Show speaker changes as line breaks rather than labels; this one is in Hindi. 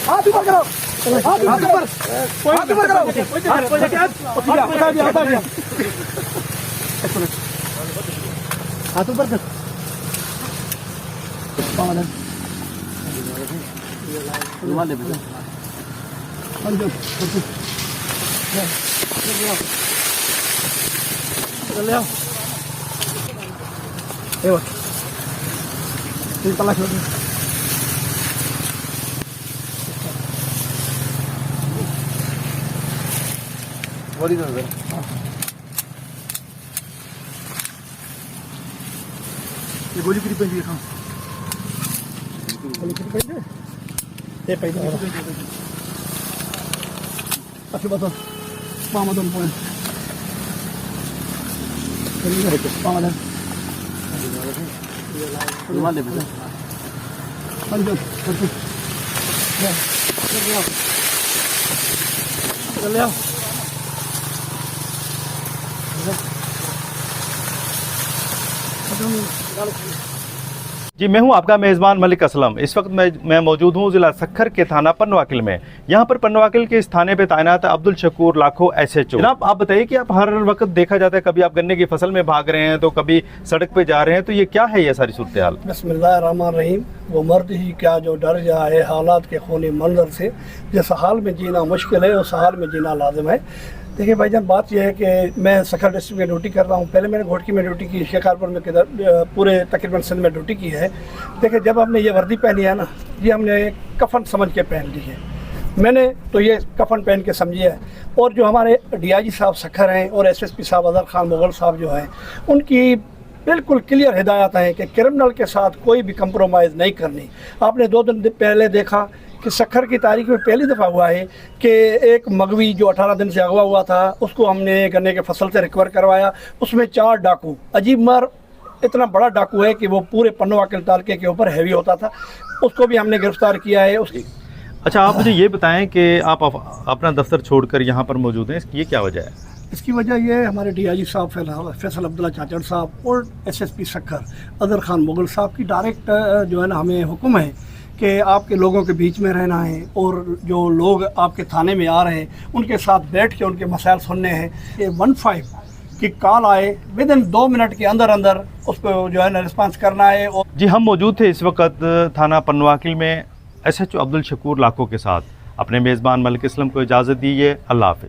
हाथ ऊपर करो, हाथ ऊपर, हाथ ऊपर करो, हाथ ऊपर कर। तलाश ये गोली कितनी पड़ी है? गोली कितनी पड़ी है? ये पड़ी है। अच्छा बताओ, पाँव दोनों पॉइंट। चलिए देखो, पाँव दे। रुमाल ले बेटा। पंजो, पंजो। चल आओ।
जी, मैं हूं आपका मेज़बान मलिक असलम। इस वक्त मैं मौजूद हूं ज़िला सक्खर के थाना पन्नवाकिल में। यहां पर पन्नवाकिल के इस थाने पे तैनात है अब्दुल शकूर लाखो SHO। जनाब, आप बताइए कि आप हर वक्त देखा जाता है, कभी आप गन्ने की फसल में भाग रहे हैं तो कभी सड़क पे जा रहे हैं, तो ये क्या है ये सारी सूरत हाल?
बिस्मिल्लाहिर्रहमानिर्रहीम। वो मर्द ही क्या जो डर जाए हालात के खूनी मंजर से। जिस हाल में जीना मुश्किल है उस हाल में जीना लाजिम है। देखिए भाईजान, बात यह है कि मैं सक्खर डिस्ट्रिक्ट में ड्यूटी कर रहा हूँ। पहले मैंने घोटकी में ड्यूटी की, शिकारपुर में किधर, पूरे तकरीबन सिंध में ड्यूटी की है। देखिए, जब हमने ये वर्दी पहनी है ना, ये हमने कफन समझ के पहन ली है। मैंने तो ये कफन पहन के समझी है। और जो हमारे DIG साहब सक्खर हैं और SSP साहब अजहर खान मुगल साहब जो हैं, उनकी बिल्कुल क्लियर हिदायत है कि क्रिमिनल के साथ कोई भी कंप्रोमाइज़ नहीं करनी। आपने 2 दिन पहले देखा कि सक्खर की तारीख में पहली दफ़ा हुआ है कि एक मगवी जो 18 दिन से अगवा हुआ था, उसको हमने गन्ने के फसल से रिकवर करवाया। उसमें 4 डाकू, अजीब मर इतना बड़ा डाकू है कि वो पूरे पन्नवाकिल तालके के ऊपर हैवी होता था, उसको भी हमने गिरफ्तार किया है। उसकी
अच्छा, आप मुझे ये बताएं कि आप अपना दफ्तर छोड़कर यहाँ पर मौजूद हैं, इसकी ये क्या वजह है?
इसकी वजह यह है, हमारे DIG साहब फैसल अब्दुल्ला चाचड़ साहब और SSP सक्खर अजहर खान मुगल साहब की डायरेक्ट जो है ना, हमें हुक्म है कि आपके लोगों के बीच में रहना है और जो लोग आपके थाने में आ रहे हैं उनके साथ बैठ के उनके मसाइल सुनने हैं। ये 15 की कॉल आए, विद इन 2 मिनट के अंदर अंदर उसको जो है ना रिस्पांस करना है। और
जी, हम मौजूद थे इस वक्त थाना पन्नवाकिल में SHO अब्दुल शकूर लाखो के साथ। अपने मेज़बान मलिक असलम को इजाज़त दीजिए। अल्लाह हाफ़िज़।